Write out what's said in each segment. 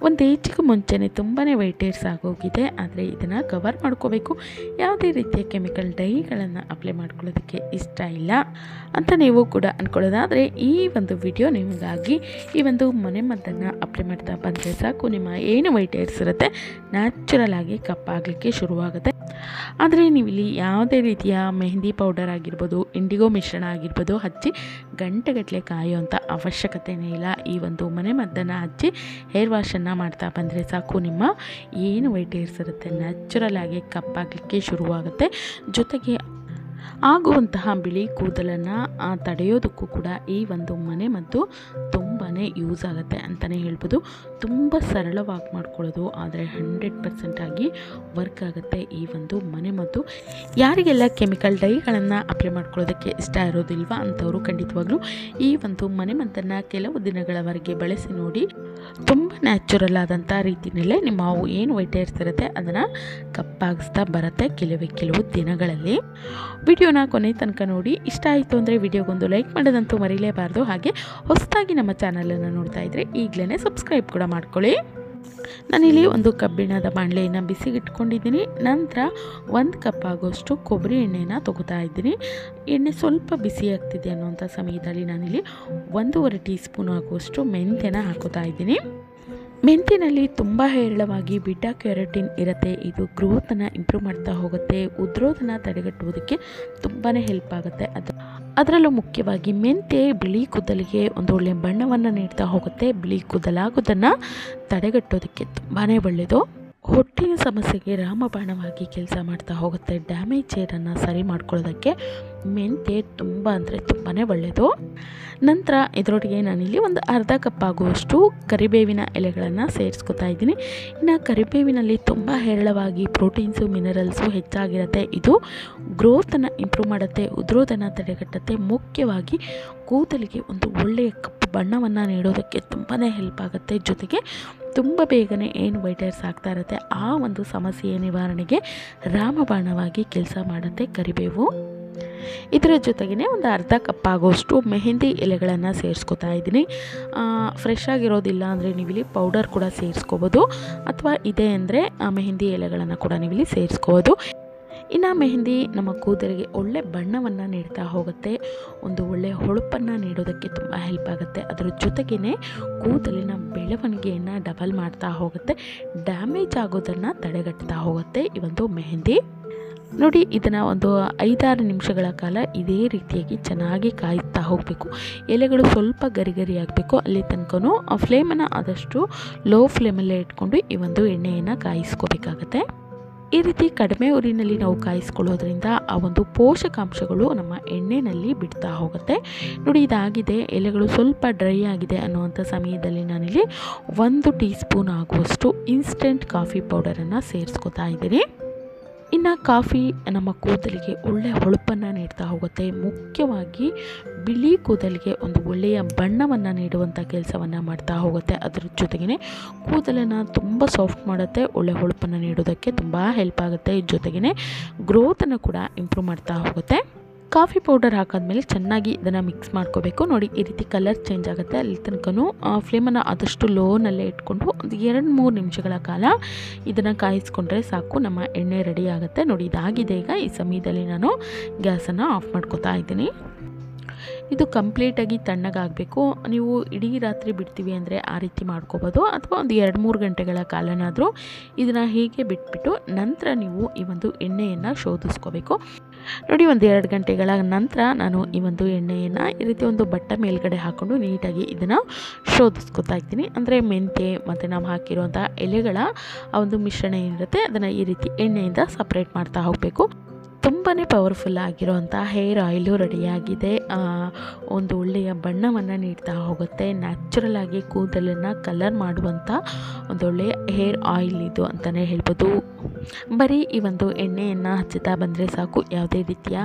ಒಂದು ಏಜಿಗೂ ಮುಂಚೆನೇ ತುಂಬಾ ವೈಟ್ ಹೇರ್ಸ್ ಆಗೋಗಿದೆ. ಆದರೆ ಇದನ್ನು ಕವರ್ ಮಾಡ್ಕೋಬೇಕು, ಯಾವುದೇ ರೀತಿಯ ಕೆಮಿಕಲ್ ಡೈಗಳನ್ನು ಅಪ್ಲೈ ಮಾಡ್ಕೊಳ್ಳೋದಕ್ಕೆ ಇಷ್ಟ ಇಲ್ಲ ಅಂತ ನೀವು ಕೂಡ ಅಂದ್ಕೊಳ್ಳೋದಾದರೆ ಈ ಒಂದು ವಿಡಿಯೋ ನಿಮಗಾಗಿ. ಈ ಒಂದು ಮನೆಮದ್ದನ್ನು ಅಪ್ಲೈ ಮಾಡ್ತಾ ಬಂದರೆ ಸಾಕು, ನಿಮ್ಮ ಏನು ವೈಟ್ ಹೇರ್ಸ್ ಇರುತ್ತೆ ನ್ಯಾಚುರಲ್ ಆಗಿ ಕಪ್ಪಾಗಲಿಕ್ಕೆ ಶುರುವಾಗುತ್ತೆ. ಆದರೆ ನೀವಿಲ್ಲಿ ಯಾವುದೇ ರೀತಿಯ ಮೆಹಂದಿ ಪೌಡರ್ ಆಗಿರ್ಬೋದು, ಇಂಡಿಗೋ ಮಿಶ್ರಣ ಆಗಿರ್ಬೋದು ಹಚ್ಚಿ ಗಂಟೆಗಟ್ಟಲೆ ಕಾಯುವಂಥ ಅವಶ್ಯಕತೆಯೇ ಇಲ್ಲ. ಈ ಒಂದು ಮನೆಮದ್ದನ್ನು ಹಚ್ಚಿ ಹೇರ್ ವಾಶನ್ನು ಮಾಡ್ತಾ ಬಂದರೆ ಸಾಕು, ನಿಮ್ಮ ಏನು ವೈಟ್ ಹೇರ್ಸ್ ಇರುತ್ತೆ ನ್ಯಾಚುರಲ್ ಆಗಿ ಕಪ್ಪಾಗಲಿಕ್ಕೆ ಶುರುವಾಗುತ್ತೆ. ಜೊತೆಗೆ ಆಗುವಂತಹ ಬಿಳಿ ಕೂದಲನ್ನು ತಡೆಯೋದಕ್ಕೂ ಕೂಡ ಈ ಒಂದು ಮನೆಮದ್ದು ತುಂಬಾ ಯೂಸ್ ಆಗುತ್ತೆ ಅಂತಲೇ ಹೇಳ್ಬೋದು. ತುಂಬ ಸರಳವಾಗಿ ಮಾಡ್ಕೊಳ್ಳೋದು, ಆದರೆ 100% ಆಗಿ ವರ್ಕ್ ಆಗುತ್ತೆ ಈ ಒಂದು ಮನೆಮದ್ದು. ಯಾರಿಗೆಲ್ಲ ಕೆಮಿಕಲ್ ಡೈಗಳನ್ನು ಅಪ್ಲೈ ಮಾಡ್ಕೊಳ್ಳೋದಕ್ಕೆ ಇಷ್ಟ ಇರೋದಿಲ್ವ ಅಂಥವರು ಖಂಡಿತವಾಗ್ಲೂ ಈ ಒಂದು ಮನೆಮದ್ದನ್ನು ಕೆಲವು ದಿನಗಳವರೆಗೆ ಬಳಸಿ ನೋಡಿ. ತುಂಬ ನ್ಯಾಚುರಲ್ ಆದಂಥ ರೀತಿಯಲ್ಲೇ ನಿಮ್ಮ ಏನು ವೈಟ್ ಹೇರ್ಸ್ ಇರುತ್ತೆ ಅದನ್ನು ಕಪ್ಪಾಗಿಸ್ತಾ ಬರುತ್ತೆ ಕೆಲವು ದಿನಗಳಲ್ಲಿ. ವಿಡಿಯೋನ ಕೊನೆ ತನಕ ನೋಡಿ. ಇಷ್ಟ ಆಯಿತು ಅಂದರೆ ವಿಡಿಯೋಗೊಂದು ಲೈಕ್ ಮಾಡೋದಂತೂ ಮರೀಲೇಬಾರ್ದು. ಹಾಗೆ ಹೊಸದಾಗಿ ನಮ್ಮ ಚಾನಲನ್ನು ನೋಡ್ತಾ ಇದ್ದರೆ ಈಗಲೇ ಸಬ್ಸ್ಕ್ರೈಬ್ ಕೂಡ ಮಾಡ್ಕೊಳ್ಳಿ. ನಾನಿಲ್ಲಿ ಒಂದು ಕಬ್ಬಿಣದ ಬಾಣಲೆಯನ್ನು ಬಿಸಿಗಿಟ್ಕೊಂಡಿದ್ದೀನಿ. ನಂತರ 1 ಕಪ್ ಆಗೋಷ್ಟು ಕೊಬ್ಬರಿ ಎಣ್ಣೆನ ತೊಗೋತಾ ಇದ್ದೀನಿ. ಎಣ್ಣೆ ಸ್ವಲ್ಪ ಬಿಸಿ ಆಗ್ತಿದೆ ಅನ್ನೋಂಥ ಸಮಯದಲ್ಲಿ ನಾನಿಲ್ಲಿ 1.5 ಟೀ ಸ್ಪೂನ್ ಆಗುವಷ್ಟು ಮೆಂತ್ಯನ ಹಾಕೋತಾ ಇದ್ದೀನಿ. ಮೆಂತ್ಯನಲ್ಲಿ ತುಂಬ ಹೇರಳವಾಗಿ ಬೀಟಾ ಕ್ಯಾರೋಟಿನ್ ಇರುತ್ತೆ. ಇದು ಗ್ರೋತನ್ನು ಇಂಪ್ರೂವ್ ಮಾಡ್ತಾ ಹೋಗುತ್ತೆ, ಉದುರೋದನ್ನು ತಡೆಗಟ್ಟುವುದಕ್ಕೆ ತುಂಬಾ ಹೆಲ್ಪ್ ಆಗುತ್ತೆ. ಅದರಲ್ಲೂ ಮುಖ್ಯವಾಗಿ ಮೆಂತ್ಯ ಬಿಳಿ ಕೂದಲಿಗೆ ಒಂದು ಒಳ್ಳೆಯ ಬಣ್ಣವನ್ನು ನೀಡ್ತಾ ಹೋಗುತ್ತೆ. ಬಿಳಿ ಕೂದಲಾಗೋದನ್ನು ತಡೆಗಟ್ಟೋದಕ್ಕೆ ತುಂಬಾ ಒಳ್ಳೆಯದು. ಹೊಟ್ಟಿನ ಸಮಸ್ಯೆಗೆ ರಾಮಬಾಣವಾಗಿ ಕೆಲಸ ಮಾಡ್ತಾ ಹೋಗುತ್ತೆ. ಡ್ಯಾಮೇಜ್ ಹೇರನ್ನು ಸರಿ ಮಾಡ್ಕೊಳ್ಳೋದಕ್ಕೆ ಮೆಂತ್ಯ ತುಂಬ ಅಂದರೆ ತುಂಬಾ ಒಳ್ಳೆಯದು. ನಂತರ ಇದರೊಟ್ಟಿಗೆ ನಾನಿಲ್ಲಿ ಒಂದು ಅರ್ಧ ಕಪ್ ಆಗುವಷ್ಟು ಕರಿಬೇವಿನ ಎಲೆಗಳನ್ನು ಸೇರಿಸ್ಕೊತಾ ಇದ್ದೀನಿ. ಇನ್ನು ಕರಿಬೇವಿನಲ್ಲಿ ತುಂಬ ಹೇರಳವಾಗಿ ಪ್ರೋಟೀನ್ಸು ಮಿನರಲ್ಸು ಹೆಚ್ಚಾಗಿರುತ್ತೆ. ಇದು ಗ್ರೋತನ್ನು ಇಂಪ್ರೂವ್ ಮಾಡುತ್ತೆ, ಉದುರೋದನ್ನು ತಡೆಗಟ್ಟುತ್ತೆ. ಮುಖ್ಯವಾಗಿ ಕೂದಲಿಗೆ ಒಂದು ಒಳ್ಳೆಯ ಕಪ್ಪು ಬಣ್ಣವನ್ನು ನೀಡೋದಕ್ಕೆ ತುಂಬಾ ಹೆಲ್ಪ್ ಆಗುತ್ತೆ. ಜೊತೆಗೆ ತುಂಬ ಬೇಗನೆ ಏನು ವೈಟ್ ಹೇರ್ಸ್ ಆಗ್ತಾ ಇರುತ್ತೆ ಆ ಒಂದು ಸಮಸ್ಯೆಯ ನಿವಾರಣೆಗೆ ರಾಮಬಾಣವಾಗಿ ಕೆಲಸ ಮಾಡುತ್ತೆ ಕರಿಬೇವು. ಇದರ ಜೊತೆಗೇ ಒಂದು ಅರ್ಧ ಕಪ್ ಆಗೋಷ್ಟು ಮೆಹಂದಿ ಎಲೆಗಳನ್ನು ಸೇರಿಸ್ಕೊತಾ ಇದ್ದೀನಿ. ಫ್ರೆಶ್ ಆಗಿರೋದಿಲ್ಲ ಅಂದರೆ ನೀವಿಲ್ಲಿ ಪೌಡರ್ ಕೂಡ ಸೇರಿಸ್ಕೋಬೋದು, ಅಥವಾ ಇದೆ ಅಂದರೆ ಮೆಹಂದಿ ಎಲೆಗಳನ್ನು ಕೂಡ ನೀವಿಲ್ಲಿ ಸೇರಿಸ್ಕೋಬೋದು. ಇನ್ನು ಮೆಹಂದಿ ನಮ್ಮ ಕೂದಲಿಗೆ ಒಳ್ಳೆ ಬಣ್ಣವನ್ನು ನೀಡ್ತಾ ಹೋಗುತ್ತೆ, ಒಂದು ಒಳ್ಳೆಯ ಹೊಳಪನ್ನು ನೀಡೋದಕ್ಕೆ ತುಂಬ ಹೆಲ್ಪ್ ಆಗುತ್ತೆ. ಅದರ ಜೊತೆಗೇ ಕೂದಲಿನ ಬೆಳವಣಿಗೆಯನ್ನು ಡಬಲ್ ಮಾಡ್ತಾ ಹೋಗುತ್ತೆ, ಡ್ಯಾಮೇಜ್ ಆಗೋದನ್ನು ತಡೆಗಟ್ತಾ ಹೋಗುತ್ತೆ ಈ ಒಂದು ಮೆಹಂದಿ. ನೋಡಿ, ಇದನ್ನು ಒಂದು 5-6 ನಿಮಿಷಗಳ ಕಾಲ ಇದೇ ರೀತಿಯಾಗಿ ಚೆನ್ನಾಗಿ ಕಾಯ್ತಾ ಹೋಗಬೇಕು. ಎಲೆಗಳು ಸ್ವಲ್ಪ ಗರಿ ಆಗಬೇಕು, ಅಲ್ಲಿ ತನಕನೂ ಆ ಫ್ಲೇಮನ್ನು ಆದಷ್ಟು ಲೋ ಫ್ಲೇಮಲ್ಲೇ ಇಟ್ಕೊಂಡು ಈ ಒಂದು ಎಣ್ಣೆಯನ್ನು ಕಾಯಿಸ್ಕೋಬೇಕಾಗತ್ತೆ. ಈ ರೀತಿ ಕಡಿಮೆ ಉರಿನಲ್ಲಿ ನಾವು ಕಾಯಿಸ್ಕೊಳ್ಳೋದ್ರಿಂದ ಆ ಒಂದು ಪೋಷಕಾಂಶಗಳು ನಮ್ಮ ಎಣ್ಣೆಯಲ್ಲಿ ಬಿಡ್ತಾ ಹೋಗುತ್ತೆ. ನೋಡಿ, ಇದಾಗಿದೆ, ಎಲೆಗಳು ಸ್ವಲ್ಪ ಡ್ರೈ ಆಗಿದೆ ಅನ್ನುವಂಥ ಸಮಯದಲ್ಲಿ ನಾನಿಲ್ಲಿ 1 ಟೀ ಸ್ಪೂನ್ ಆಗುವಷ್ಟು ಇನ್ಸ್ಟೆಂಟ್ ಕಾಫಿ ಪೌಡರನ್ನು ಸೇರಿಸ್ಕೊತಾ ಇದ್ದೀನಿ. ಇನ್ನು ಕಾಫಿ ನಮ್ಮ ಕೂದಲಿಗೆ ಒಳ್ಳೆಯ ಹೊಳಪನ್ನು ನೀಡ್ತಾ ಹೋಗುತ್ತೆ. ಮುಖ್ಯವಾಗಿ ಬಿಳಿ ಕೂದಲಿಗೆ ಒಂದು ಒಳ್ಳೆಯ ಬಣ್ಣವನ್ನು ನೀಡುವಂಥ ಕೆಲಸವನ್ನು ಮಾಡ್ತಾ ಹೋಗುತ್ತೆ. ಅದರ ಜೊತೆಗೇ ಕೂದಲನ್ನು ತುಂಬ ಸಾಫ್ಟ್ ಮಾಡುತ್ತೆ, ಒಳ್ಳೆಯ ಹೊಳಪನ್ನು ನೀಡೋದಕ್ಕೆ ತುಂಬ ಹೆಲ್ಪ್ ಆಗುತ್ತೆ. ಜೊತೆಗೇ ಗ್ರೋತನ್ನು ಕೂಡ ಇಂಪ್ರೂವ್ ಮಾಡ್ತಾ ಹೋಗುತ್ತೆ. ಕಾಫಿ ಪೌಡರ್ ಹಾಕಾದ್ಮೇಲೆ ಚೆನ್ನಾಗಿ ಇದನ್ನು ಮಿಕ್ಸ್ ಮಾಡ್ಕೋಬೇಕು. ನೋಡಿ, ಈ ರೀತಿ ಕಲರ್ ಚೇಂಜ್ ಆಗುತ್ತೆ, ಅಲ್ಲಿ ತನಕನೂ ಫ್ಲೇಮನ್ನು ಆದಷ್ಟು ಲೋನಲ್ಲೇ ಇಟ್ಕೊಂಡು ಒಂದು 2-3 ನಿಮಿಷಗಳ ಕಾಲ ಇದನ್ನು ಕಾಯಿಸ್ಕೊಂಡ್ರೆ ಸಾಕು, ನಮ್ಮ ಎಣ್ಣೆ ರೆಡಿ ಆಗುತ್ತೆ. ನೋಡಿ, ಇದಾಗಿದೆ. ಈಗ ಈ ಸಮಯದಲ್ಲಿ ನಾನು ಗ್ಯಾಸನ್ನು ಆಫ್ ಮಾಡ್ಕೋತಾ ಇದ್ದೀನಿ. ಇದು ಕಂಪ್ಲೀಟಾಗಿ ತಣ್ಣಗಾಗಬೇಕು. ನೀವು ಇಡೀ ರಾತ್ರಿ ಬಿಡ್ತೀವಿ ಅಂದರೆ ಆ ರೀತಿ ಮಾಡ್ಕೋಬೋದು, ಅಥವಾ ಒಂದು 2-3 ಗಂಟೆಗಳ ಕಾಲನಾದರೂ ಇದನ್ನು ಹೀಗೆ ಬಿಟ್ಬಿಟ್ಟು ನಂತರ ನೀವು ಈ ಒಂದು ಎಣ್ಣೆಯನ್ನು ಶೋಧಿಸ್ಕೋಬೇಕು. ನೋಡಿ, ಒಂದು 2 ಗಂಟೆಗಳ ನಂತರ ನಾನು ಈ ಒಂದು ಎಣ್ಣೆಯನ್ನು ಈ ರೀತಿ ಒಂದು ಬಟ್ಟೆ ಮೇಲ್ಗಡೆ ಹಾಕ್ಕೊಂಡು ನೀಟಾಗಿ ಇದನ್ನು ಶೋಧಿಸ್ಕೊತಾ ಇದ್ದೀನಿ. ಅಂದರೆ ಮೆಂತ್ಯ ಮತ್ತು ನಾವು ಹಾಕಿರುವಂಥ ಎಲೆಗಳ ಆ ಒಂದು ಮಿಶ್ರಣ ಏನಿರುತ್ತೆ ಅದನ್ನು ಈ ರೀತಿ ಎಣ್ಣೆಯಿಂದ ಸಪ್ರೇಟ್ ಮಾಡ್ತಾ ಹೋಗಬೇಕು. ತುಂಬಾ ಪವರ್ಫುಲ್ ಆಗಿರೋಂಥ ಹೇರ್ ಆಯಿಲು ರೆಡಿಯಾಗಿದೆ. ಒಂದು ಒಳ್ಳೆಯ ಬಣ್ಣವನ್ನು ನೀಡ್ತಾ ಹೋಗುತ್ತೆ. ನ್ಯಾಚುರಲ್ ಆಗಿ ಕೂದಲನ್ನು ಕಲರ್ ಮಾಡುವಂಥ ಒಂದೊಳ್ಳೆಯ ಹೇರ್ ಆಯಿಲ್ ಇದು ಅಂತಲೇ ಹೇಳ್ಬೋದು. ಬರೀ ಈ ಒಂದು ಎಣ್ಣೆಯನ್ನು ಹಚ್ಚುತ್ತಾ ಬಂದರೆ ಸಾಕು, ಯಾವುದೇ ರೀತಿಯ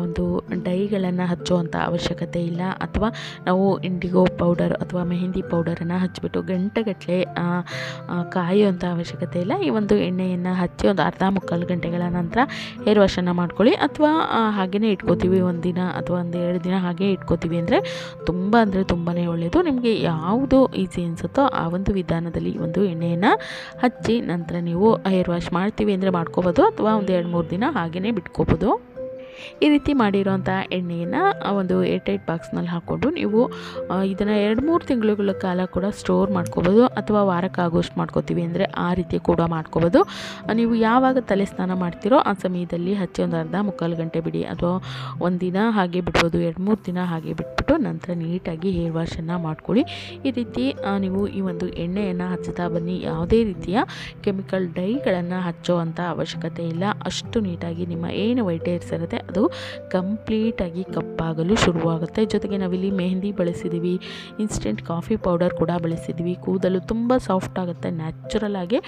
ಒಂದು ಡೈಗಳನ್ನು ಹಚ್ಚುವಂಥ ಅವಶ್ಯಕತೆ ಇಲ್ಲ, ಅಥವಾ ನಾವು ಇಂಡಿಗೋ ಪೌಡರ್ ಅಥವಾ ಮೆಹಂದಿ ಪೌಡರನ್ನು ಹಚ್ಚಿಬಿಟ್ಟು ಗಂಟೆಗಟ್ಟಲೆ ಕಾಯುವಂಥ ಅವಶ್ಯಕತೆ ಇಲ್ಲ. ಈ ಒಂದು ಎಣ್ಣೆಯನ್ನು ಹಚ್ಚಿ ಒಂದು ಅರ್ಧ ಮುಕ್ಕಾಲು ಗಂಟೆಗಳ ನಂತರ ಹೇರ್ ವಾಶನ್ನು ಮಾಡ್ಕೊಳ್ಳಿ, ಅಥವಾ ಹಾಗೆಯೇ ಇಟ್ಕೋತೀವಿ ಒಂದು ದಿನ ಅಥವಾ ಒಂದು 2 ದಿನ ಹಾಗೆ ಇಟ್ಕೋತೀವಿ ಅಂದರೆ ತುಂಬಾ ಒಳ್ಳೆಯದು. ನಿಮಗೆ ಯಾವುದು ಈಸಿ ಅನಿಸುತ್ತೋ ಆ ಒಂದು ವಿಧಾನದಲ್ಲಿ ಈ ಒಂದು ಎಣ್ಣೆಯನ್ನು ಹಚ್ಚಿ ನಂತರ ನೀವು ಹೇರ್ ವಾಶ್ ಮಾಡ್ತೀವಿ ಅಂದರೆ ಮಾಡ್ಕೋಬೋದು, ಅಥವಾ ಒಂದು 2-3 ದಿನ ಹಾಗೆಯೇ ಬಿಟ್ಕೋಬೋದು. ಈ ರೀತಿ ಮಾಡಿರೋಂಥ ಎಣ್ಣೆಯನ್ನು ಒಂದು ಏರ್ಟೈಟ್ ಬಾಕ್ಸ್ನಲ್ಲಿ ಹಾಕ್ಕೊಂಡು ನೀವು ಇದನ್ನು 2-3 ತಿಂಗಳುಗಳ ಕಾಲ ಕೂಡ ಸ್ಟೋರ್ ಮಾಡ್ಕೋಬೋದು, ಅಥವಾ ವಾರಕ್ಕಾಗೋಷ್ಟು ಮಾಡ್ಕೋತೀವಿ ಅಂದರೆ ಆ ರೀತಿ ಕೂಡ ಮಾಡ್ಕೋಬೋದು. ನೀವು ಯಾವಾಗ ತಲೆ ಸ್ನಾನ ಮಾಡ್ತೀರೋ ಆ ಸಮಯದಲ್ಲಿ ಹಚ್ಚಿ ಒಂದು ಅರ್ಧ ಮುಕ್ಕಾಲು ಗಂಟೆ ಬಿಡಿ, ಅಥವಾ ಒಂದು ದಿನ ಹಾಗೆ ಬಿಡ್ಬೋದು, 2-3 ದಿನ ಹಾಗೆ ಬಿಟ್ಬಿಟ್ಟು ನಂತರ ನೀಟಾಗಿ ಹೇರ್ ವಾಶನ್ನು ಮಾಡ್ಕೊಳ್ಳಿ. ಈ ರೀತಿ ನೀವು ಈ ಒಂದು ಎಣ್ಣೆಯನ್ನು ಹಚ್ಚುತ್ತಾ ಬನ್ನಿ. ಯಾವುದೇ ರೀತಿಯ ಕೆಮಿಕಲ್ ಡೈಗಳನ್ನು ಹಚ್ಚೋವಂಥ ಅವಶ್ಯಕತೆ ಇಲ್ಲ. ಅಷ್ಟು ನೀಟಾಗಿ ನಿಮ್ಮ ಏನು ವೈಟ್ ಹೇರ್ಸ್ ಇರುತ್ತೆ ಅದು ಕಂಪ್ಲೀಟಾಗಿ ಕಪ್ಪಾಗಲು ಶುರುವಾಗುತ್ತೆ. ಜೊತೆಗೆ ನಾವಿಲ್ಲಿ ಮೆಹಂದಿ ಬಳಸಿದ್ದೀವಿ, ಇನ್ಸ್ಟೆಂಟ್ ಕಾಫಿ ಪೌಡರ್ ಕೂಡ ಬಳಸಿದ್ದೀವಿ. ಕೂದಲು ತುಂಬ ಸಾಫ್ಟ್ ಆಗುತ್ತೆ, ನ್ಯಾಚುರಲ್ ಆಗಿ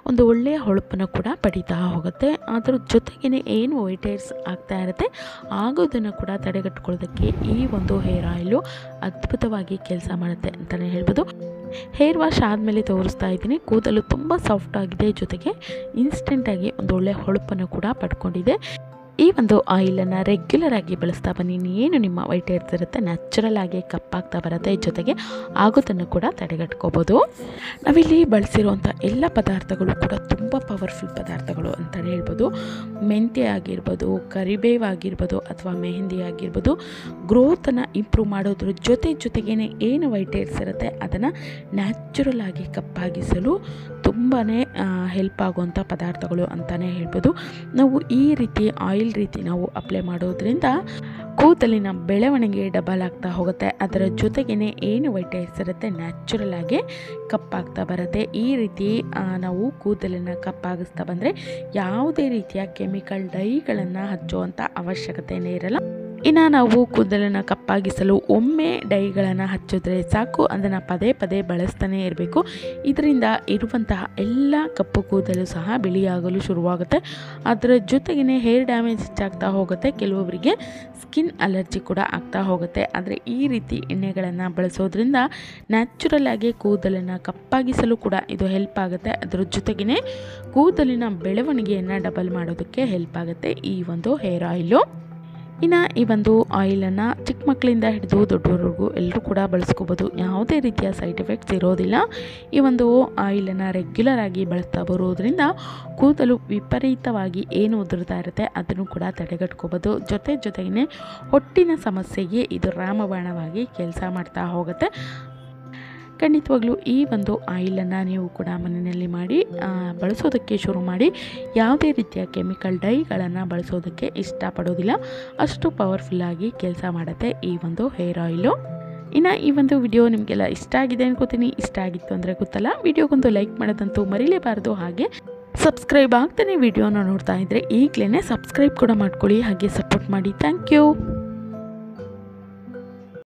ಒಂದು ಒಳ್ಳೆಯ ಹೊಳಪನ್ನು ಕೂಡ ಪಡಿತಾ ಹೋಗುತ್ತೆ. ಅದರ ಜೊತೆಗೇ ಏನು ವೈಟ್ ಹೇರ್ಸ್ ಆಗ್ತಾ ಇರುತ್ತೆ ಆಗೋದನ್ನು ಕೂಡ ತಡೆಗಟ್ಕೊಳ್ಳೋದಕ್ಕೆ ಈ ಒಂದು ಹೇರ್ ಆಯಿಲು ಅದ್ಭುತವಾಗಿ ಕೆಲಸ ಮಾಡುತ್ತೆ ಅಂತಲೇ ಹೇಳ್ಬೋದು. ಹೇರ್ ವಾಶ್ ಆದಮೇಲೆ ತೋರಿಸ್ತಾ ಇದ್ದೀನಿ, ಕೂದಲು ತುಂಬ ಸಾಫ್ಟ್ ಆಗಿದೆ, ಜೊತೆಗೆ ಇನ್ಸ್ಟೆಂಟಾಗಿ ಒಂದು ಒಳ್ಳೆಯ ಹೊಳಪನ್ನು ಕೂಡ ಪಡ್ಕೊಂಡಿದೆ. ಈ ಒಂದು ಆಯಿಲನ್ನು ರೆಗ್ಯುಲರ್ ಆಗಿ ಬಳಸ್ತಾ ಬನ್ನಿ. ಏನು ನಿಮ್ಮ ವೈಟ್ ಹೇರ್ಸ್ ಇರುತ್ತೆ ನ್ಯಾಚುರಲ್ ಆಗಿ ಕಪ್ಪಾಗ್ತಾ ಬರುತ್ತೆ, ಜೊತೆಗೆ ಆಗೋದನ್ನು ಕೂಡ ತಡೆಗಟ್ಕೋಬೋದು. ನಾವಿಲ್ಲಿ ಬಳಸಿರುವಂಥ ಎಲ್ಲ ಪದಾರ್ಥಗಳು ಕೂಡ ತುಂಬ ಪವರ್ಫುಲ್ ಪದಾರ್ಥಗಳು ಅಂತಲೇ ಹೇಳ್ಬೋದು. ಮೆಂತ್ಯ ಆಗಿರ್ಬೋದು, ಕರಿಬೇವು ಆಗಿರ್ಬೋದು, ಅಥವಾ ಮೆಹಂದಿ ಆಗಿರ್ಬೋದು, ಗ್ರೋತನ್ನು ಇಂಪ್ರೂವ್ ಮಾಡೋದ್ರ ಜೊತೆಗೇ ಏನು ವೈಟ್ ಹೇರ್ಸ್ ಇರುತ್ತೆ ಅದನ್ನು ನ್ಯಾಚುರಲ್ ಆಗಿ ಕಪ್ಪಾಗಿಸಲು ತುಂಬಾ ಹೆಲ್ಪ್ ಆಗುವಂಥ ಪದಾರ್ಥಗಳು ಅಂತಲೇ ಹೇಳ್ಬೋದು. ನಾವು ಈ ರೀತಿ ಆಯಿಲ್ ರೀತಿ ನಾವು ಅಪ್ಲೈ ಮಾಡೋದ್ರಿಂದ ಕೂದಲಿನ ಬೆಳವಣಿಗೆ ಡಬಲ್ ಆಗ್ತಾ ಹೋಗುತ್ತೆ. ಅದರ ಜೊತೆಗೇ ಏನು ವೈಟ್ ಹೇರ್ಸ್ ಇರುತ್ತೆ ನ್ಯಾಚುರಲ್ ಆಗಿ ಕಪ್ಪಾಗ್ತಾ ಬರುತ್ತೆ. ಈ ರೀತಿ ನಾವು ಕೂದಲನ್ನು ಕಪ್ಪಾಗಿಸ್ತಾ ಬಂದರೆ ಯಾವುದೇ ರೀತಿಯ ಕೆಮಿಕಲ್ ಡೈಗಳನ್ನು ಹಚ್ಚುವಂಥ ಅವಶ್ಯಕತೆಯೇ ಇರಲ್ಲ. ಇನ್ನು ನಾವು ಕೂದಲನ್ನು ಕಪ್ಪಾಗಿಸಲು ಒಮ್ಮೆ ಡೈಗಳನ್ನು ಹಚ್ಚಿದ್ರೆ ಸಾಕು, ಅದನ್ನು ಪದೇ ಪದೇ ಬಳಸ್ತಾನೆ ಇರಬೇಕು. ಇದರಿಂದ ಇರುವಂತಹ ಎಲ್ಲ ಕಪ್ಪು ಕೂದಲು ಸಹ ಬಿಳಿಯಾಗಲು ಶುರುವಾಗುತ್ತೆ. ಅದರ ಜೊತೆಗೇ ಹೇರ್ ಡ್ಯಾಮೇಜ್ ಹೆಚ್ಚಾಗ್ತಾ ಹೋಗುತ್ತೆ, ಕೆಲವೊಬ್ಬರಿಗೆ ಸ್ಕಿನ್ ಅಲರ್ಜಿ ಕೂಡ ಆಗ್ತಾ ಹೋಗುತ್ತೆ. ಆದರೆ ಈ ರೀತಿ ಎಣ್ಣೆಗಳನ್ನು ಬಳಸೋದ್ರಿಂದ ನ್ಯಾಚುರಲ್ ಆಗಿ ಕೂದಲನ್ನು ಕಪ್ಪಾಗಿಸಲು ಕೂಡ ಇದು ಹೆಲ್ಪ್ ಆಗುತ್ತೆ. ಅದರ ಜೊತೆಗೇ ಕೂದಲಿನ ಬೆಳವಣಿಗೆಯನ್ನು ಡಬಲ್ ಮಾಡೋದಕ್ಕೆ ಹೆಲ್ಪ್ ಆಗುತ್ತೆ ಈ ಒಂದು ಹೇರ್ ಆಯಿಲು. ಇನ್ನು ಈ ಒಂದು ಆಯಿಲನ್ನು ಚಿಕ್ಕ ಮಕ್ಕಳಿಂದ ಹಿಡಿದು ದೊಡ್ಡವರಿಗೂ ಎಲ್ಲರೂ ಕೂಡ ಬಳಸ್ಕೋಬೋದು, ಯಾವುದೇ ರೀತಿಯ ಸೈಡ್ ಎಫೆಕ್ಟ್ಸ್ ಇರೋದಿಲ್ಲ. ಈ ಒಂದು ಆಯಿಲನ್ನು ರೆಗ್ಯುಲರ್ ಆಗಿ ಬಳಸ್ತಾ ಬರೋದ್ರಿಂದ ಕೂದಲು ವಿಪರೀತವಾಗಿ ಏನು ಉದುರ್ತಾ ಇರುತ್ತೆ ಅದನ್ನು ಕೂಡ ತಡೆಗಟ್ಕೋಬೋದು. ಜೊತೆಗೇ ಹೊಟ್ಟಿನ ಸಮಸ್ಯೆಗೆ ಇದು ರಾಮಬಾಣವಾಗಿ ಕೆಲಸ ಮಾಡ್ತಾ ಹೋಗುತ್ತೆ. ಖಂಡಿತವಾಗ್ಲೂ ಈ ಒಂದು ಆಯಿಲನ್ನು ನೀವು ಕೂಡ ಮನೆಯಲ್ಲಿ ಮಾಡಿ ಬಳಸೋದಕ್ಕೆ ಶುರು ಮಾಡಿ. ಯಾವುದೇ ರೀತಿಯ ಕೆಮಿಕಲ್ ಡೈಗಳನ್ನು ಬಳಸೋದಕ್ಕೆ ಇಷ್ಟಪಡೋದಿಲ್ಲ, ಅಷ್ಟು ಪವರ್ಫುಲ್ಲಾಗಿ ಕೆಲಸ ಮಾಡುತ್ತೆ ಈ ಒಂದು ಹೇರ್ ಆಯಿಲು. ಇನ್ನು ಈ ಒಂದು ವಿಡಿಯೋ ನಿಮಗೆಲ್ಲ ಇಷ್ಟ ಆಗಿದೆ ಅನ್ಕೋತೀನಿ. ಇಷ್ಟ ಆಗಿತ್ತು ಅಂದರೆ ಗೊತ್ತಲ್ಲ, ವಿಡಿಯೋಗೊಂದು ಲೈಕ್ ಮಾಡೋದಂತೂ ಮರಿಲೇಬಾರ್ದು. ಹಾಗೆ ಸಬ್ಸ್ಕ್ರೈಬ್ ಆಗ್ತಾನೆ ವಿಡಿಯೋನ ನೋಡ್ತಾ ಇದ್ದರೆ ಈಗಲೇ ಸಬ್ಸ್ಕ್ರೈಬ್ ಕೂಡ ಮಾಡ್ಕೊಳ್ಳಿ, ಹಾಗೆ ಸಪೋರ್ಟ್ ಮಾಡಿ. Thank you.